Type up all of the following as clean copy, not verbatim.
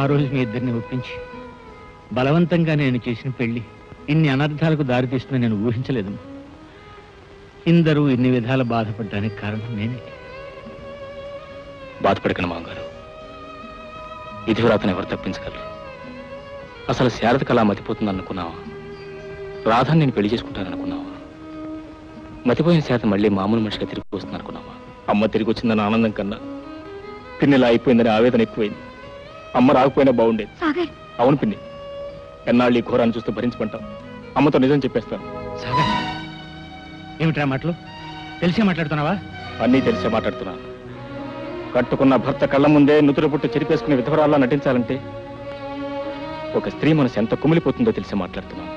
ఆ రోజు మీ ఇద్దరిని ఒప్పించి బలవంతంగా నేను చేసిన పెళ్లి ఇన్ని అనర్థాలకు దారితీస్తుందని నేను ఊహించలేదు. ఇందరూ ఇన్ని విధాల బాధపడడానికి కారణం నేనే. బాధపడకండి మామగారు, విధివ్రాతను ఎవరు తప్పించగలరు? అసలు శారదకు అలా మతిపోతుంది అనుకున్నావా? రాధని నేను పెళ్లి చేసుకుంటాననుకున్నావా? మతిపోయిన శారద మళ్ళీ మామూలు మనిషిగా తిరిగి వస్తుంది అనుకున్నావా? అమ్మ తిరిగి వచ్చిందని ఆనందం కన్నా పిన్నిలా అయిపోయిందని ఆవేదన ఎక్కువైంది. అమ్మ రాకపోయినా బాగుండేది. అవును పిన్ని, ఎన్నాళ్ళు ఈ ఘోరాన్ని చూస్తూ భరించమంటాం. అమ్మతో నిజం చెప్పేస్తాను. సాగర్, ఏమిట్రా మాటలు? తెలిసే మాట్లాడుతున్నావా? అన్నీ తెలిసే మాట్లాడుతున్నాను. కట్టుకున్న భర్త కళ్ళ ముందే నుదురు పుట్టు చెరిపేసుకునే విధవరాల్లా నటించాలంటే ఒక స్త్రీ మనసు ఎంత కుమిలిపోతుందో తెలిసి మాట్లాడుతున్నాను.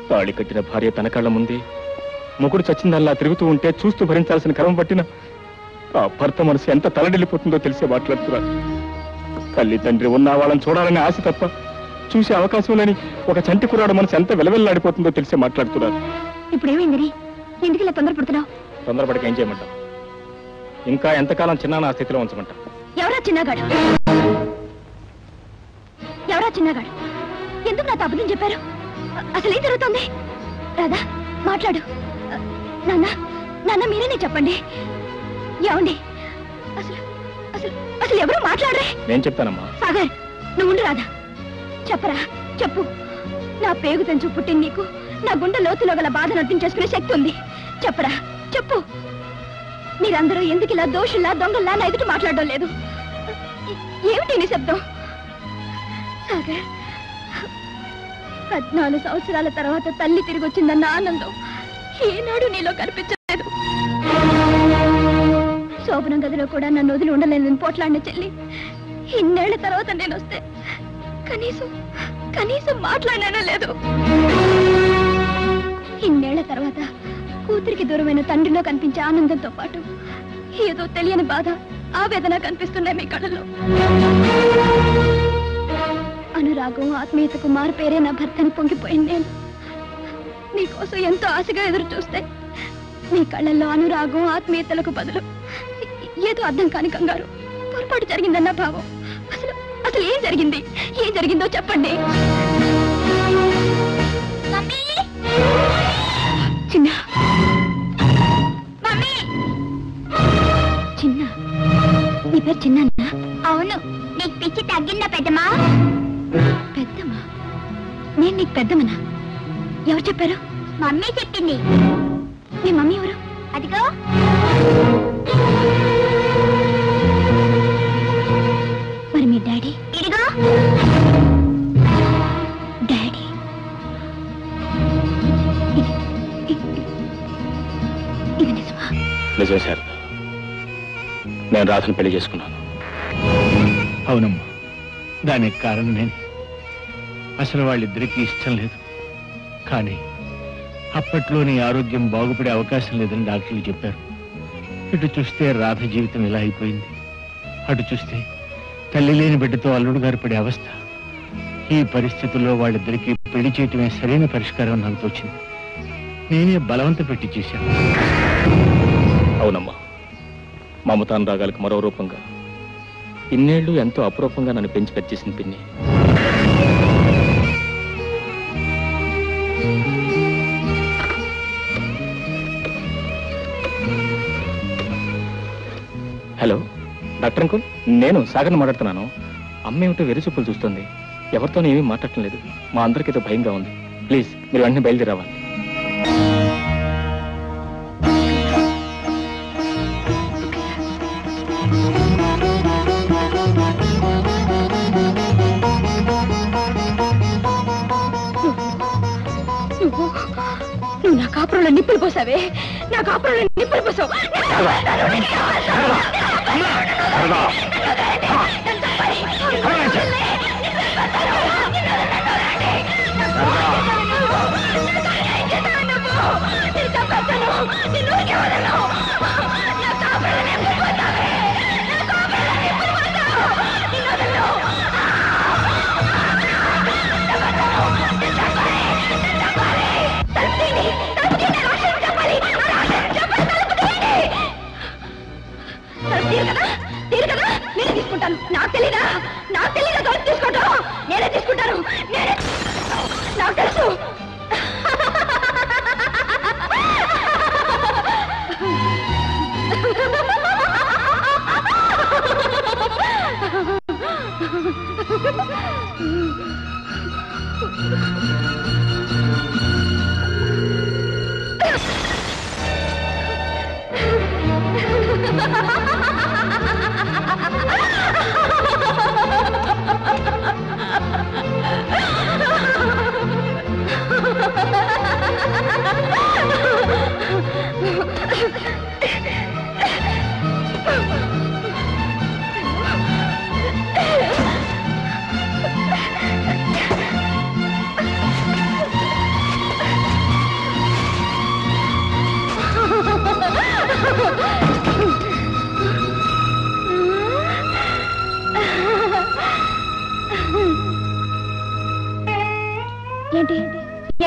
తాళి కట్టిన భార్య తన కళ్ళ ముందే మొగుడు చచ్చిందల్లా తిరుగుతూ ఉంటే చూస్తూ భరించాల్సిన క్రమం పట్టిన ఆ భర్త మనసు ఎంత తలడిల్లిపోతుందో తెలిసే మాట్లాడుతున్నాను. తల్లి తండ్రి ఉన్న వాళ్ళని చూడాలనే ఆశ తప్ప చూసే అవకాశం లేని ఒక చంటి కుర్రాడు మనసు ఎంత వెలవెల్లాడిపోతుందో తెలిసే మాట్లాడుతున్నాను. ఇప్పుడు ఏమైంది? ఎందుకు ఇలా తొందరపడుతున్నావు? తొందరపడక ఏం చేయమంటావు? ఇంకా ఎంతకాలం చిన్న నా స్థితిలో ఉంచమంటావు? ఎవరా చిన్నగాడు? ఎవరా చిన్నగాడు? ఎందుకు నాకు అబద్ధం చెప్పారు? అసలు ఏం జరుగుతుంది? రాధా, మాట్లాడు. నాన్న, నాన్న మీరేనే చెప్పండి. ఏమండి, అసలు అసలు అసలు ఎవరు మాట్లాడరే? నేను చెప్తానమ్మా. సాగర్, నువ్వు ఉండు. రాధా, చెప్పరా, చెప్పు. నా పేగు తెంచు పుట్టిన నీకు నా గుండె లోతులో గల బాధను అర్థం చేసుకునే శక్తి ఉంది. చెప్పరా, చెప్పు. మీరందరూ ఎందుకు ఇలా దోషుల్లా దొంగల్లా నా ఎదుటి మాట్లాడడం లేదు? ఏమిటి నిశ్శబ్దం? సాగర్, 14 సంవత్సరాల తర్వాత తల్లి తిరిగి వచ్చిందన్న ఆనందం ఏనాడు నీలో కనిపించలేదు. శోభనం గదిలో కూడా నన్ను వదిలి ఉండలేదని పోట్లాడిన చెల్లి ఇన్నేళ్ల తర్వాత నేను వస్తే కనీసం కనీసం మాట్లాడినా లేదు. ఇన్నేళ్ల తర్వాత కూతురికి దూరమైన తండ్రిలో కనిపించే ఆనందంతో పాటు ఏదో తెలియని బాధ, ఆవేదన కనిపిస్తున్నాయి మీ కళ్ళలో. అనురాగం, ఆత్మీయతకు మారు పేరే నా భర్తను పొంగిపోయింది. నేను నీకోసం ఎంతో ఆశగా ఎదురు చూస్తే మీ కళ్ళల్లో అనురాగం, ఆత్మీయతలకు బదులు ఏదో అర్థం కాని కంగారు, పొరపాటు జరిగిందన్న భావం. అసలు అసలు ఏం జరిగింది? ఏం జరిగిందో చెప్పండి. చిన్న చిన్న, నీ పేరు చిన్న? అవును. నీకు పిచ్చి తగ్గిందా పెద్దమ్మా? పెద్దమ్మా? నేను నీకు పెద్దమ్మనా? ఎవరు చెప్పారు? మమ్మీ చెప్పింది. మీ మమ్మీ ఎవరు? అదిగో. మరి మీ డాడీ? ఇదిగో. డాడీ ఇది నిజమా? నిజమే శారద, నేను రాధను పెళ్లి చేసుకున్నాను. అవునమ్మా, దానికి కారణం నేను. అసలు వాళ్ళిద్దరికీ ఇష్టం లేదు. కానీ అప్పట్లో నీ ఆరోగ్యం బాగుపడే అవకాశం లేదని డాక్టర్లు చెప్పారు. ఇటు చూస్తే రాధ జీవితం ఇలా అయిపోయింది, అటు చూస్తే తల్లి లేని బిడ్డతో అల్లుడు గారు పడే అవస్థ. ఈ పరిస్థితుల్లో వాళ్ళిద్దరికీ పెళ్లి చేయటమే సరైన పరిష్కారం నాకు తోచింది. నేనే బలవంత పెట్టి చేశాను. అవునమ్మా, మమతానురాగాలకు మరో రూపంగా ఇన్నేళ్లు ఎంతో అపురూపంగా నన్ను పెంచి పెంచేసింది పిన్ని. హలో డాక్టర్ అంకుల్, నేను సాగర్ని మాట్లాడుతున్నాను. అమ్మ ఏమిటో వెర్రి చూపులు చూస్తుంది, ఎవరితోనూ ఏమీ మాట్లాడటం లేదు. మా అందరికీతో భయంగా ఉంది. ప్లీజ్ మీరు వెంటనే బయలుదేరి రావాలి. నువ్వు నా కాపురంలో నిప్పులు పోసావే, నా కాపురంలో నిప్పులు పోసావు. తీరు కదా, నేను తీసుకుంటాను. నాకు తెలీదా?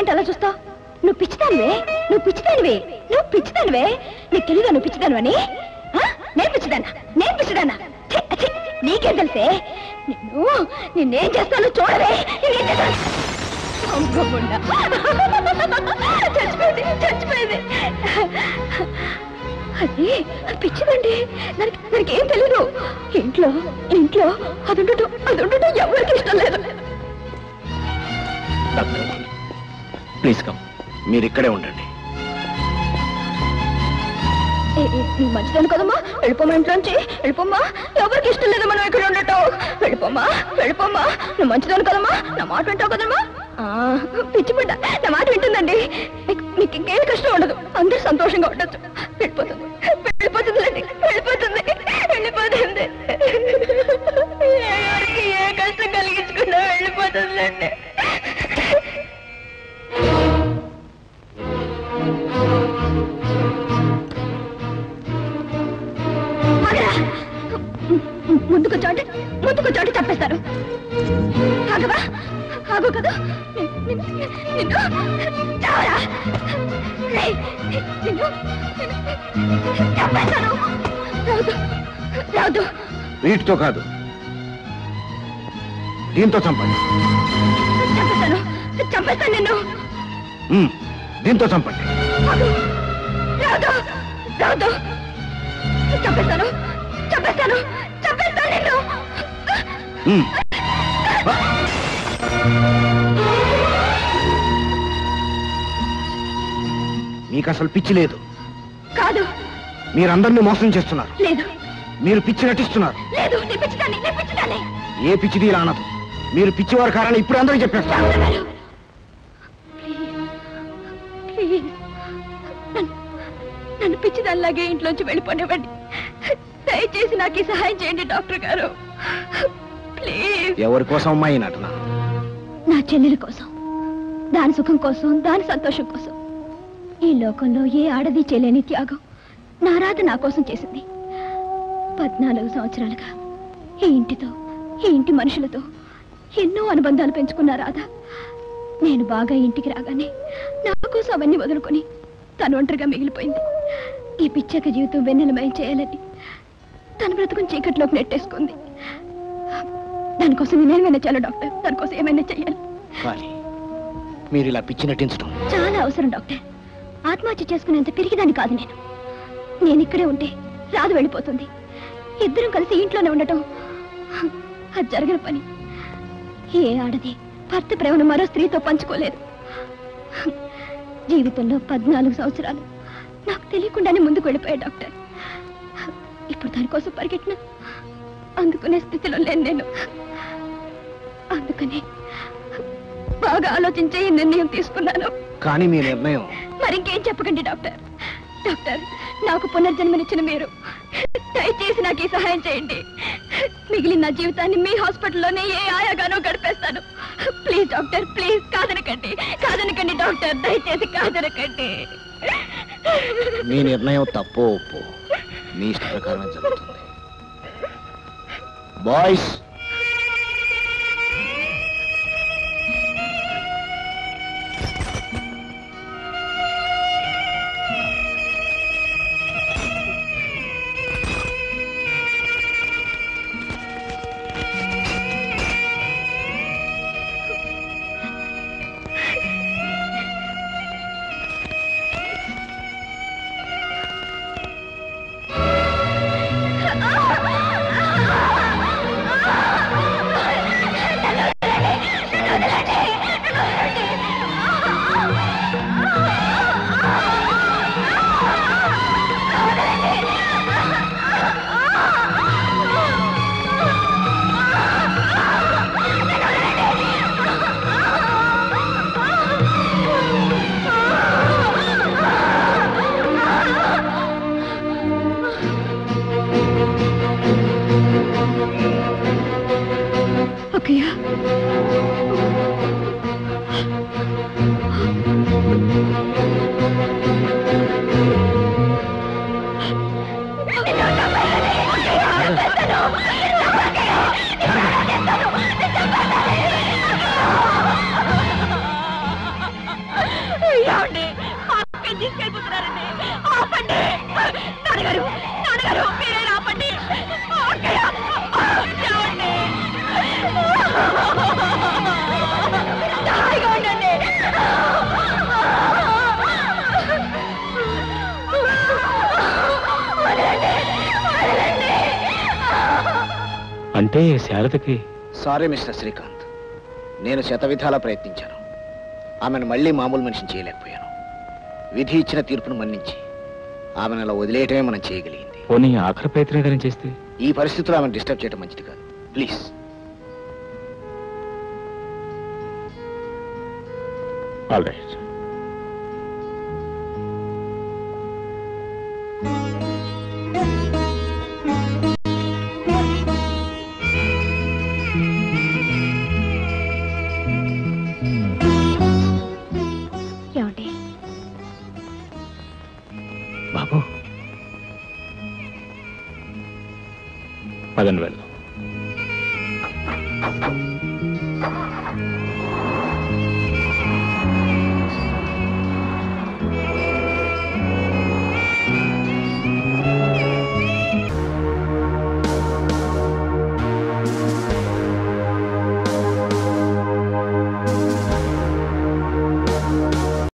ఏంటి అలా చూస్తావు? నువ్వు పిచ్చిదానివే, నువ్వు పిచ్చిదానివే, నువ్వు పిచ్చిదానివే. నీకు తెలీదా నువ్వు పిచ్చిదాను అని? నేను పిచ్చిదానా? నేను పిచ్చిదానా? నీకేం తెలిసే? నిన్నేం చేస్తాను చూడవే. చచ్చిపోయింది, చచ్చిపోయింది. అది పిచ్చిదండి. నాకు ఏం తెలీదు. ఇంట్లో ఇంట్లో అది ఉండటం ఎవరికి ఇష్టం లేదు. ప్లీజ్ కమ్, మీరు ఇక్కడే ఉండండి. నీ మంచిదాను కదమ్మా, వెళ్ళిపోమా ఇంట్లోంచి, వెళ్ళిపోమ్మా. ఎవరికి ఇష్టం లేదు మనం ఇక్కడ ఉండటం. వెళ్ళిపోమ్మా, వెళ్ళిపోమ్మా. నువ్వు మంచిదాను కదమ్మా, నా మాట వింటావు కదమ్మా. పిచ్చిపడ్డ నా మాట వింటుందండి. మీకు ఇంకేం కష్టం ఉండదు, అందరూ సంతోషంగా ఉండొచ్చు. వెళ్ళిపోతుంది, వెళ్ళిపోతుందిలేండి, వెళ్ళిపోతుంది, వెళ్ళిపోతుంది. ఎవరికి ఏ కష్టం కలిగించకుండా వెళ్ళిపోతుందిలేండి. ముందుకు చోటు చంపేస్తారు. ఆగవా? ఆగు కదా. చంపేస్తాను. రాదు. వీటితో కాదు, దీంతో చంపండి. చంపేస్తాను, చంపేస్తాను నిన్ను. దీంతో చంపండి. రాదు, రాదు. చంపేస్తాను, చంపేస్తాను, చంపేస్తాను నిన్ను. మీకు అసలు పిచ్చి లేదు. కాదు, మీరందరినీ మోసం చేస్తున్నారు. లేదు, మీరు పిచ్చి నటిస్తున్నారు. లేదు, నేను పిచ్చిదాన్ని, నేను పిచ్చిదాన్ని. ఏ పిచ్చిది ఇలా అనదు. మీరు పిచ్చివారు కారని ఇప్పుడు అందరూ చెప్పేస్తారు. నన్ను పిచ్చిదానిలాగే ఇంట్లోంచి వెళ్ళిపోనివ్వండి. దయచేసి నాకు ఈ సహాయం చేయండి డాక్టర్ గారు, ప్లీజ్. ఎవరి కోసం అమ్మాయి నటన? నా చెల్లెల కోసం, దాని సుఖం కోసం, దాని సంతోషం కోసం. ఈ లోకంలో ఏ ఆడది చేయలేని త్యాగం నా రాధ నా కోసం చేసింది. 14 సంవత్సరాలుగా ఈ ఇంటితో, ఈ ఇంటి మనుషులతో ఎన్నో అనుబంధాలు పెంచుకున్న రాధ నేను బాగా ఇంటికి రాగానే నా కోసం అవన్నీ వదులుకొని తను ఒంటరిగా మిగిలిపోయింది. ఈ పిచ్చక జీవితం వెన్నెలమయం చేయాలని తన బ్రతుకుని చీకట్లోకి నెట్టేసుకుంది. దానికోసం నేనేమైనా చేయాలి డాక్టర్, దానికోసం ఏమైనా చెయ్యాలి. కానీ మీరు ఇలా పిచ్చి నటించడం చాలా అవసరం డాక్టర్. ఆత్మహత్య చేసుకునేంత పిరిగిదాన్ని కాదు నేను. నేను ఇక్కడే ఉంటే రాదు వెళ్ళిపోతుంది. ఇద్దరం కలిసి ఇంట్లోనే ఉండటం అది జరగని పని. ఏ ఆడది భర్త ప్రేమను మరో స్త్రీతో పంచుకోలేదు. జీవితంలో 14 సంవత్సరాలు నాకు తెలియకుండానే ముందుకు వెళ్ళిపోయా డాక్టర్. ఇప్పుడు దానికోసం పరిగెట్టిన అందుకునే స్థితిలో లేను నేను. అందుకని బాగా ఆలోచించే ఈ నిర్ణయం తీసుకున్నాను. కానీ మీ నిర్ణయం మరింకేం చెప్పకండి డాక్టర్. డాక్టర్, నాకు పునర్జన్మనిచ్చిన మీరు దయచేసి నాకు ఈ సహాయం చేయండి. మిగిలిన నా జీవితాన్ని మీ హాస్పిటల్లోనే ఏ ఆయాగానో గడిపేస్తాను. Please doctor, please. కాదనకండి, కాదనకండి డాక్టర్, దయచేసి కాదనకండి. మీ నిర్ణయం తప్పో ఒప్పో మీ ఇష్ట ప్రకారం జరుగుతుంది. బాయ్స్, ఏమండి? మా అక్కని తీసుకెళ్ళిపోతున్నారండి. ఆపండి. నాన్నగారు, నాన్నగారు, మీరే ఆపండి. అక్కయ్య, ఏమండి? హాయిగా ఉండండి. అంటే శారదకి సారీ మిస్టర్ శ్రీకాంత్, నేను శతవిధాలా ప్రయత్నించాను. ఆమెను మళ్ళీ మామూలు మనిషిని చేయలేకపోయాను. విధి ఇచ్చిన తీర్పును మన్నించి ఆమెను అలా వదిలేయటమే మనం చేయగలిగింది. పోనీ ఆఖరి ప్రయత్నం ఏదైనా చేస్తే? ఈ పరిస్థితుల్లో ఆమెను డిస్టర్బ్ చేయడం మంచిది కాదు. ప్లీజ్. All right. ఏమండి? బాబు పదండి వెళ్దాం.